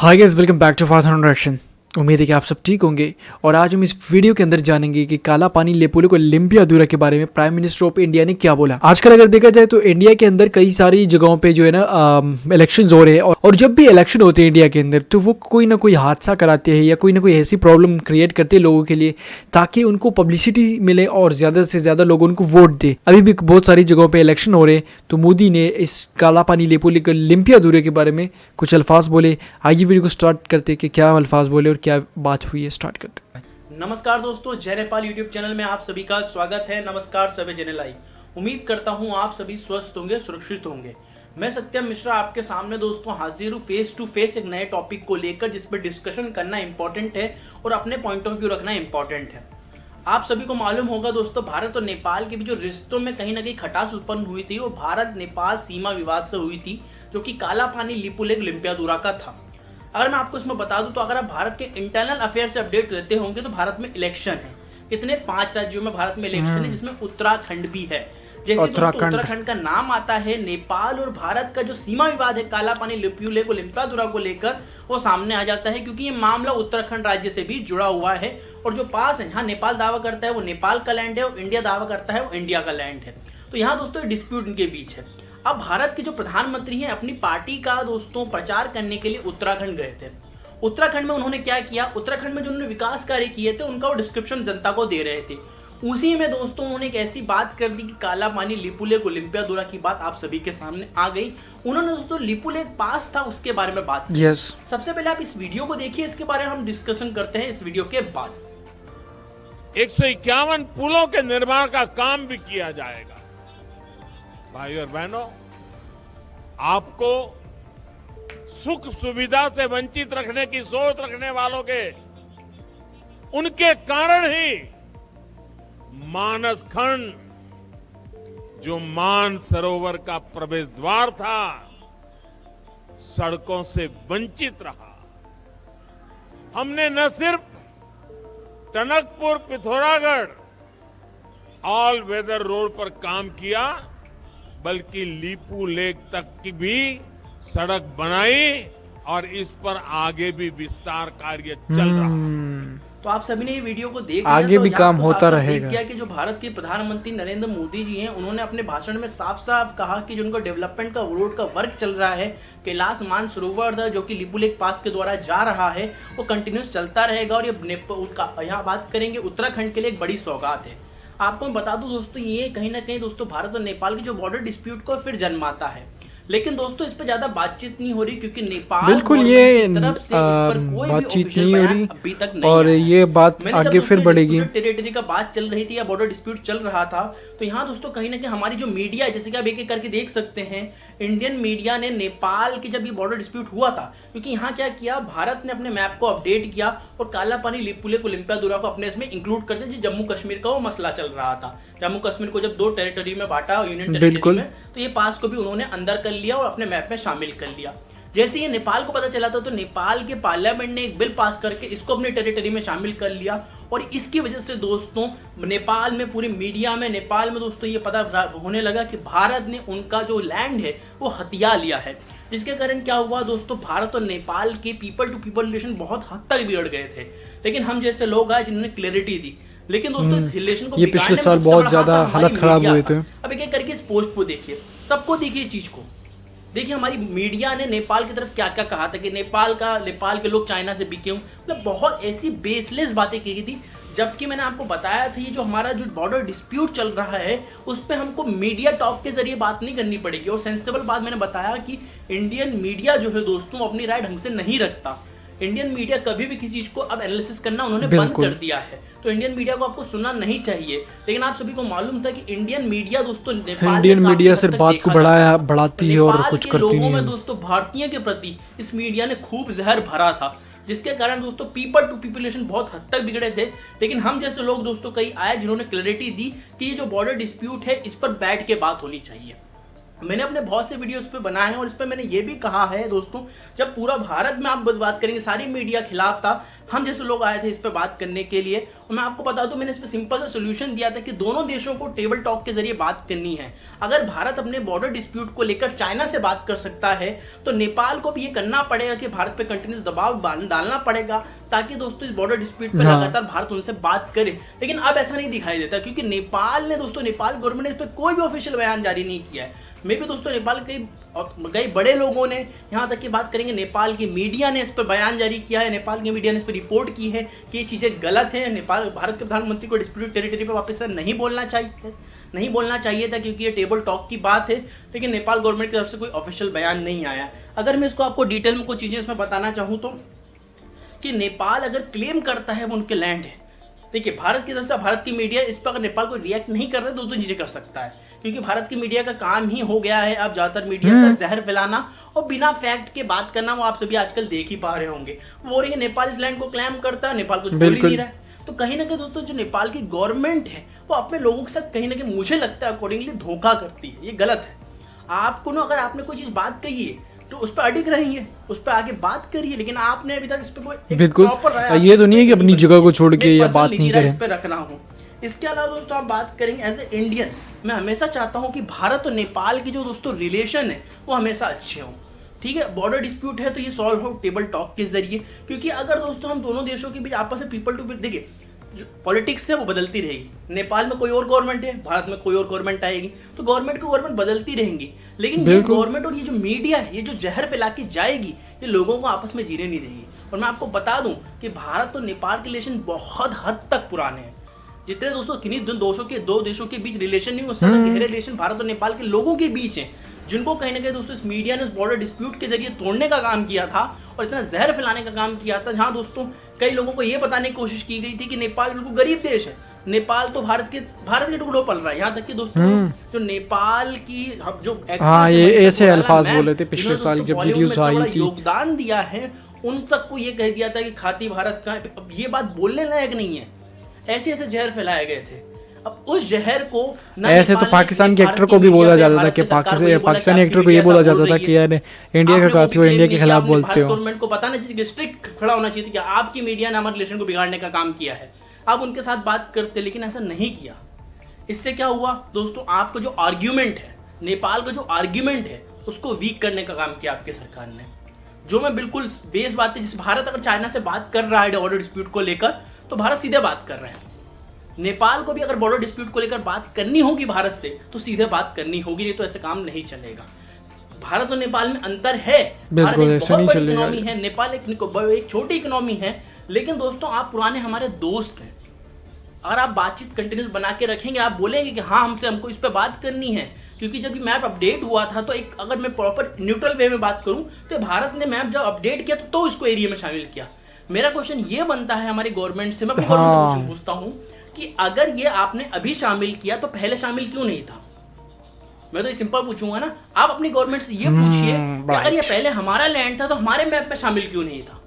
Hi guys, welcome back to fast introduction. उम्मीद है कि आप सब ठीक होंगे और आज हम इस वीडियो के अंदर जानेंगे कि काला पानी लेपुलेको लिम्पियाधुरा के बारे में प्राइम मिनिस्टर ऑफ इंडिया ने क्या बोला। आजकल अगर देखा जाए तो इंडिया के अंदर कई सारी जगहों पे जो है ना इलेक्शंस हो रहे हैं और जब भी इलेक्शन होते हैं इंडिया के अंदर तो वो कोई ना कोई हादसा कराते हैं या कोई ना कोई ऐसी प्रॉब्लम क्रिएट करते हैं लोगों के लिए ताकि उनको पब्लिसिटी मिले और ज़्यादा से ज़्यादा लोग उनको वोट दे। अभी भी बहुत सारी जगहों पर इलेक्शन हो रहे हैं तो मोदी ने इस काला पानी लेपुलेको लिम्पियाधुरा के बारे में कुछ अल्फाज बोले। आइए वीडियो को स्टार्ट करते कि क्या अल्फाज बोले और क्या बात हुई है। स्टार्ट करते हैं। नमस्कार दोस्तों, जय नेपाल यूट्यूब चैनल में आप सभी का स्वागत है। नमस्कार सभी जने लाई। उम्मीद करता हूं आप सभी स्वस्थ होंगे, सुरक्षित होंगे। मैं सत्यम मिश्रा आपके सामने दोस्तों हाजिर हूं फेस टू फेस एक नए टॉपिक को लेकर जिस पर डिस्कशन करना इंपॉर्टेंट है और अपने पॉइंट ऑफ व्यू रखना इंपॉर्टेंट है। आप सभी को मालूम होगा दोस्तों, भारत और नेपाल के भी जो रिश्तों में कहीं ना कहीं खटास उत्पन्न हुई थी वो भारत नेपाल सीमा विवाद से हुई थी, जो कि काला पानी लेपुलेको लिम्पियाधुरा का था। अगर मैं आपको इसमें बता दूं तो अगर आप भारत के इंटरनल अफेयर से अपडेट रहते होंगे तो भारत में इलेक्शन है। कितने 5 राज्यों में भारत में इलेक्शन है, जिसमें उत्तराखंड भी है। जैसे उत्तराखंड का नाम आता है, नेपाल और भारत का जो सीमा विवाद है काला पानी लेपुलेको लिम्पियाधुरा को लेकर वो सामने आ जाता है, क्योंकि ये मामला उत्तराखंड राज्य से भी जुड़ा हुआ है। और जो पास है, हाँ नेपाल दावा करता है वो नेपाल का लैंड है और इंडिया दावा करता है वो इंडिया का लैंड है। तो यहाँ दोस्तों डिस्प्यूट इनके बीच है। अब भारत के जो प्रधानमंत्री हैं अपनी पार्टी का दोस्तों प्रचार करने के लिए उत्तराखंड गए थे। उत्तराखंड में उन्होंने क्या किया, उत्तराखंड में जो उन्होंने विकास कार्य किए थे उनका वो डिस्क्रिप्शन जनता को दे रहे थे। उसी में दोस्तों उन्होंने एक ऐसी बात कर दी कि काला पानी लेपुलेको लिम्पियाधुरा की बात आप सभी के सामने आ गई। उन्होंने दोस्तों लिपुलेक पास था उसके बारे में बात की। सबसे पहले आप इस वीडियो को देखिए, इसके बारे में हम डिस्कशन करते हैं इस वीडियो के बाद। 151 पुलों के निर्माण का काम भी किया जाएगा। भाई और बहनों, आपको सुख सुविधा से वंचित रखने की सोच रखने वालों के उनके कारण ही मानस खंड, जो मान सरोवर का प्रवेश द्वार था, सड़कों से वंचित रहा। हमने न सिर्फ Tanakpur Pithoragarh all weather road पर काम किया, बल्कि लिपुलेक तक की भी सड़क बनाई और इस पर आगे भी विस्तार कार्य चल रहा है। तो आप सभी ने ये वीडियो को देख आगे भी काम होता रहेगा। किया कि जो भारत के प्रधानमंत्री नरेंद्र मोदी जी हैं, उन्होंने अपने भाषण में साफ साफ कहा कि जो उनका डेवलपमेंट का रोड का वर्क चल रहा है, कैलाश मानसरोवर जो कि लिपुलेक पास के द्वारा जा रहा है, वो कंटिन्यूस चलता रहेगा। और ये यहाँ बात करेंगे उत्तराखंड के लिए एक बड़ी सौगात है। आपको मैं बता दूं दोस्तों, ये कहीं ना कहीं दोस्तों भारत और नेपाल की जो बॉर्डर डिस्प्यूट को फिर जन्माता है। लेकिन दोस्तों इस पे ज्यादा बातचीत नहीं हो रही, क्योंकि नेपाल बिल्कुल ये बातचीत नहीं हो रही अभी तक नहीं और ये बात आगे फिर बढ़ेगी। टेरिटरी का बात चल रही थी या बॉर्डर डिस्प्यूट चल रहा था, तो यहाँ दोस्तों कहीं ना कहीं हमारी जो मीडिया है, जैसे कि आप एक एक करके देख सकते हैं, इंडियन मीडिया ने नेपाल की जब ये बॉर्डर डिस्प्यूट हुआ था, क्योंकि यहाँ क्या किया, भारत ने अपने मैप को अपडेट किया और काला पानी लेपुलेको लिम्पियाधुरा को अपने इसमें इंक्लूड कर दिया। जम्मू कश्मीर का वो मसला चल रहा था, जम्मू कश्मीर को जब 2 टेरिटरी में बांटा यूनियन टेरिटरी में, तो ये पास को भी उन्होंने अंदर कर लिया और अपने मैप में शामिल कर लिया। जैसे ये नेपाल को पता चला था तो नेपाल के पार्लियामेंट ने एक बिल पास करके इसको अपने टेरिटरी में शामिल कर लिया। और इसकी वजह से दोस्तों नेपाल में, पूरे मीडिया में नेपाल में दोस्तों ये पता होने लगा कि भारत ने उनका जो लैंड है वो हथिया लिया है। जिसके कारण क्या हुआ दोस्तों, भारत और नेपाल के पीपल टू पीपल रिलेशन बहुत हद तक बिगड़ गए थे। लेकिन हम जैसे लोग आए जिन्होंने क्लैरिटी दी। लेकिन दोस्तों इस रिलेशन को पिछले साल बहुत ज्यादा हालत खराब हुए थे। अब एक एक करके इस पोस्ट को देखिए, सबको देखिए चीज को देखिए। हमारी मीडिया ने नेपाल की तरफ क्या क्या कहा था कि नेपाल के लोग चाइना से बिके हूं, मतलब बहुत ऐसी बेसलेस बातें की थी। जबकि मैंने आपको बताया था ये जो हमारा जो बॉर्डर डिस्प्यूट चल रहा है उस पर हमको मीडिया टॉक के जरिए बात नहीं करनी पड़ेगी। और सेंसिबल बात मैंने बताया कि इंडियन मीडिया जो है दोस्तों अपनी राय ढंग से नहीं रखता। इंडियन मीडिया कभी भी किसी चीज को अब एनालिसिस करना उन्होंने बंद कर दिया है, तो इंडियन मीडिया को आपको सुनना नहीं चाहिए। लेकिन आप सभी को मालूम था कि इंडियन मीडिया दोस्तों इंडियन मीडिया सिर्फ बात को बढ़ाती है और कुछ करती नहीं है। लोगों में दोस्तों भारतीय के प्रति इस मीडिया ने खूब जहर भरा था, जिसके कारण दोस्तों पीपल टू पीपल रिलेशन बहुत हद तक बिगड़े थे। लेकिन हम जैसे लोग दोस्तों कई आए जिन्होंने क्लैरिटी दी कि ये जो बॉर्डर डिस्प्यूट है इस पर बैठ के बात होनी चाहिए। मैंने अपने बहुत से वीडियोस पे बनाए हैं और इस पे मैंने ये भी कहा है दोस्तों, जब पूरा भारत में आप बात करेंगे सारी मीडिया खिलाफ था, हम जैसे लोग आए थे इस पे बात करने के लिए, और मैं आपको बता दूं मैंने इस पे सिंपल सा सोल्यूशन दिया था कि दोनों देशों को टेबल टॉक के जरिए बात करनी है। अगर भारत अपने बॉर्डर डिस्प्यूट को लेकर चाइना से बात कर सकता है तो नेपाल को भी ये करना पड़ेगा कि भारत पे कंटिन्यूस दबाव डालना पड़ेगा, ताकि दोस्तों इस बॉर्डर डिस्प्यूट पे लगातार भारत उनसे बात करे। लेकिन अब ऐसा नहीं दिखाई देता, क्योंकि नेपाल ने दोस्तों, नेपाल गवर्नमेंट ने इस पर कोई भी ऑफिशियल बयान जारी नहीं किया है। मे भी दोस्तों नेपाल के कई बड़े लोगों ने, यहाँ तक की बात करेंगे नेपाल की मीडिया ने इस पर बयान जारी किया है, नेपाल की मीडिया ने इस पर रिपोर्ट की है कि ये चीज़ें गलत है। नेपाल भारत के प्रधानमंत्री को डिस्प्यूटेड टेरिटरी पर वापस से नहीं बोलना चाहिए था, क्योंकि ये टेबल टॉक की बात है। लेकिन नेपाल गवर्नमेंट की तरफ से कोई ऑफिशियल बयान नहीं आया। अगर मैं इसको आपको डिटेल में कुछ चीज़ें इसमें बताना चाहूँ तो, कि नेपाल अगर क्लेम करता है वो उनके लैंड है, देखिए भारत की तरफ से, भारत की मीडिया इस पर अगर नेपाल को रिएक्ट नहीं कर रहे तो दो चीजें कर सकता है, क्योंकि भारत की मीडिया का काम ही हो गया है अब ज्यादातर मीडिया का जहर फैलाना और बिना फैक्ट के बात करना। वो आप सभी आजकल देख ही पा रहे होंगे। वो रही नेपाल इस लैंड को क्लेम करता है, नेपाल कुछ बोल ही नहीं रहा है। तो कहीं ना कहीं दोस्तों जो नेपाल की गवर्नमेंट है वो अपने लोगों के साथ कहीं ना कहीं, मुझे लगता है अकॉर्डिंगली, धोखा करती है। ये गलत है। आपको ना, अगर आपने कोई चीज बात कही है तो उस पर अडिग रहेंगे, उस पर आगे बात करिए, लेकिन आपने अभी तक इस पे कोई बिल्कुल ये तो नहीं है कि अपनी जगह को छोड़ के या बात नहीं करें। इस पे रखना हो। इसके अलावा दोस्तों आप बात करेंगे एज ए इंडियन, मैं हमेशा चाहता हूं कि भारत और नेपाल की जो दोस्तों रिलेशन है वो हमेशा अच्छे हों। ठीक है, बॉर्डर डिस्प्यूट है तो ये सॉल्व हो टेबल टॉक के जरिए, क्योंकि अगर दोस्तों हम दोनों देशों के बीच आपस में पीपल टू पीपल, देखिए जो पॉलिटिक्स है वो बदलती रहेगी। नेपाल में कोई और गवर्नमेंट है, भारत में कोई और गवर्नमेंट आएगी, तो गवर्नमेंट बदलती रहेंगी। लेकिन ये गवर्नमेंट और ये जो मीडिया है, ये जो जहर फैला के जाएगी, ये लोगों को आपस में जीने नहीं देगी। और मैं आपको बता दूं कि भारत और नेपाल के रिलेशन बहुत हद तक पुराने हैं। जितने दोस्तों किन्हीं दो देशों के बीच रिलेशन नहीं, उससे ज्यादा गहरे रिलेशन भारत और नेपाल के लोगों के बीच हैं, जिनको कहीं ना कहीं दोस्तों इस मीडिया ने उस बॉर्डर डिस्प्यूट के जरिए तोड़ने का काम किया था और इतना जहर फैलाने का काम किया था। जहां दोस्तों कई लोगों को यह बताने की कोशिश की गई थी कि नेपाल बिल्कुल गरीब देश है, नेपाल तो भारत के टुकड़ों पल रहा है। यहाँ तक कि दोस्तों जो नेपाल की जो ये ऐसे अल्फाज बोले थे पिछले साल जब वीडियोस आई थी, योगदान दिया है, उन तक को ये कह दिया था कि खाती भारत का। अब ये बात बोलने लायक नहीं है। ऐसे जहर फैलाए गए थे। अब उस जहर को ऐसे तो पाकिस्तान के एक्टर को भी बोला जाता था कि पाकिस्तानी एक्टर को ये बोला जाता था कि यार इंडिया का काती हो, इंडिया के खिलाफ बोलते हो। गवर्नमेंट को बताना चाहिए, स्ट्रिक्ट खड़ा होना चाहिए कि आपकी मीडिया ने हमारे रिलेशन को बिगाड़ने का काम किया है। आप उनके साथ बात करते, लेकिन ऐसा नहीं किया। इससे क्या हुआ दोस्तों, आपका जो आर्ग्यूमेंट है, नेपाल का जो आर्ग्यूमेंट है, उसको वीक करने का काम किया आपकी सरकार ने। जो मैं बिल्कुल बेस बात है, जिस भारत अगर चाइना से बात कर रहा है बॉर्डर डिस्प्यूट को लेकर, तो भारत सीधे बात कर रहे हैं। नेपाल को भी अगर बॉर्डर डिस्प्यूट को लेकर बात करनी होगी भारत से, तो सीधे बात करनी होगी, नहीं तो ऐसे काम नहीं चलेगा। भारत और नेपाल में अंतर है। भारत एक बहुत बड़ी इकोनॉमी है, नेपाल एक छोटी इकोनॉमी है। लेकिन दोस्तों आप पुराने हमारे दोस्त हैं। अगर आप बातचीत कंटिन्यूस बना के रखेंगे, आप बोलेंगे कि हाँ हमको इस पर बात करनी है, क्योंकि जब ये मैप अपडेट हुआ था तो एक, अगर मैं प्रॉपर न्यूट्रल वे में बात करूं, तो भारत ने मैप जब अपडेट किया तो इसको एरिया में शामिल किया। मेरा क्वेश्चन ये बनता है हमारी गवर्नमेंट से, मैं अपनी गवर्नमेंट से पूछता हूं कि अगर ये आपने अभी शामिल किया तो पहले शामिल क्यों नहीं था? मैं तो ये सिंपल पूछूंगा ना, आप अपनी गवर्नमेंट से ये पूछिए कि अगर ये पहले हमारा लैंड था तो हमारे मैप में शामिल क्यों नहीं था?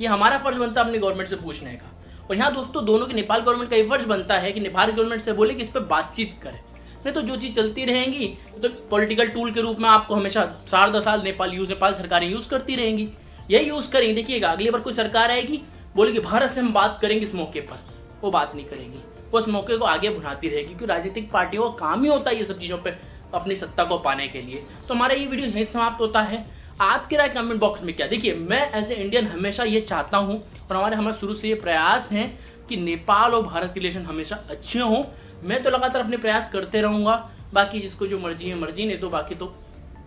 ये हमारा फर्ज बनता है अपनी गवर्नमेंट से पूछने का। और यहाँ दोस्तों दोनों की, नेपाल गवर्नमेंट का ये फर्ज बनता है कि नेपाल गवर्नमेंट से बोले कि इस पर बातचीत करें, नहीं तो जो चीज़ चलती रहेंगी तो पॉलिटिकल टूल के रूप में आपको हमेशा 4-10 साल नेपाल सरकारें यूज़ करती रहेंगी। यही यूज़ करेंगे। देखिएगा अगली बार कोई सरकार आएगी, बोलेगी भारत से हम बात करेंगे इस मौके पर, वो बात नहीं करेगी, वो उस मौके को आगे बढ़ाती रहेगी, क्योंकि राजनीतिक पार्टियों का काम ही होता है ये सब चीज़ों पर अपनी सत्ता को पाने के लिए। तो हमारा ये वीडियो यहीं समाप्त होता है। आपकी राय कमेंट बॉक्स में क्या? देखिए मैं एज ए इंडियन हमेशा ये चाहता हूँ, और हमारा शुरू से ये प्रयास है कि नेपाल और भारत के रिलेशन हमेशा अच्छे हों। मैं तो लगातार अपने प्रयास करते रहूँगा। बाकी जिसको जो मर्जी है मर्जी, नहीं तो बाकी तो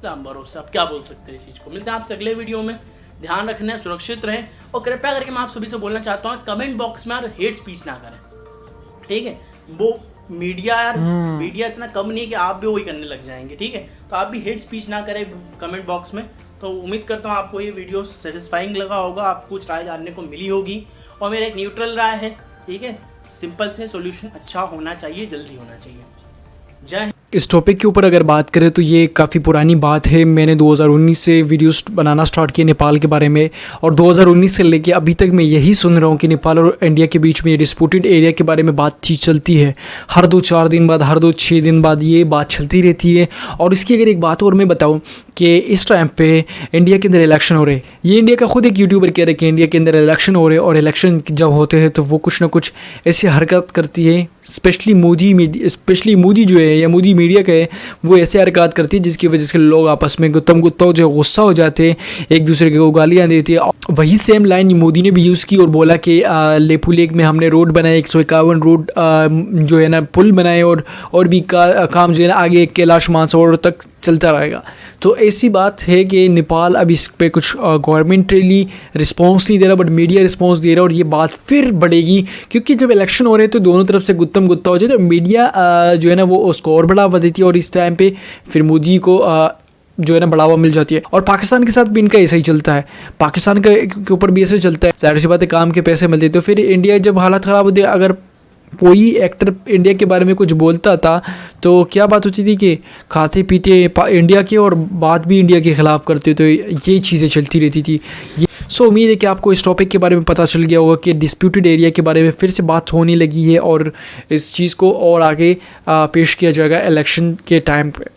राम भरोसा। अब क्या बोल सकते हैं इस चीज़ को। मिलते हैं आपसे अगले वीडियो में। ध्यान रखना, सुरक्षित रहें, और कृपया करके मैं आप सभी से बोलना चाहता हूँ कमेंट बॉक्स में यार हेट स्पीच ना करें, ठीक है? वो मीडिया इतना कम नहीं है कि आप भी वही करने लग जाएंगे, ठीक है? तो आप भी हेट स्पीच ना करें कमेंट बॉक्स में। तो उम्मीद करता हूँ आपको ये वीडियो सेटिस्फाइंग लगा होगा, आपको कुछ राय जानने को मिली होगी, और मेरा एक न्यूट्रल राय है, ठीक है? सिंपल से सॉल्यूशन अच्छा होना चाहिए, जल्दी होना चाहिए। जय। इस टॉपिक के ऊपर अगर बात करें तो ये काफ़ी पुरानी बात है। मैंने 2019 से वीडियोस बनाना स्टार्ट किए नेपाल के बारे में, और 2019 से लेके अभी तक मैं यही सुन रहा हूँ कि नेपाल और इंडिया के बीच में ये डिस्प्यूटेड एरिया के बारे में बातचीत चलती है। हर 2-4 दिन बाद, हर 2-6 दिन बाद ये बात चलती रहती है। और इसकी अगर एक बात और मैं बताऊँ कि इस टाइम पे इंडिया के अंदर इलेक्शन हो रहे। ये इंडिया का खुद एक यूट्यूबर कह रहे हैं कि इंडिया के अंदर इलेक्शन हो रहे और इलेक्शन जब होते हैं तो वो कुछ ना कुछ ऐसी हरकत करती है, स्पेशली मोदी जो है या मोदी मीडिया का है, वो ऐसे हरकत करती है जिसकी वजह से लोग आपस में गुत्तम गुत्ता जो गुस्सा हो जाते हैं, एक दूसरे को गालियाँ देते हैं। वही सेम लाइन मोदी ने भी यूज़ की और बोला कि लेपू लेक में हमने रोड बनाए, 151 रोड जो है ना पुल बनाए और भी काम जो है ना आगे कैलाश मानसरोवर तक चलता रहेगा। तो ऐसी बात है कि नेपाल अब इस पे कुछ गवर्नमेंटली रिस्पॉन्स नहीं दे रहा, बट मीडिया रिस्पॉन्स दे रहा है और ये बात फिर बढ़ेगी क्योंकि जब इलेक्शन हो रहे हैं तो दोनों तरफ से गुत्तम गुत्ता हो जाए तो मीडिया जो है ना वो उसको और बढ़ावा देती है और इस टाइम पे फिर मोदी को जो है ना बढ़ावा मिल जाती है। और पाकिस्तान के साथ भी इनका ऐसा ही चलता है, पाकिस्तान के ऊपर भी ऐसे चलता है। जाहिर सी बात है काम के पैसे मिलते तो फिर इंडिया जब हालत ख़राब होती है, अगर कोई एक्टर इंडिया के बारे में कुछ बोलता था तो क्या बात होती थी कि खाते पीते इंडिया के और बात भी इंडिया के ख़िलाफ़ करते, तो ये चीज़ें चलती रहती थी। सो उम्मीद है कि आपको इस टॉपिक के बारे में पता चल गया होगा कि डिस्प्यूटेड एरिया के बारे में फिर से बात होने लगी है और इस चीज़ को और आगे पेश किया जाएगा इलेक्शन के टाइम पे।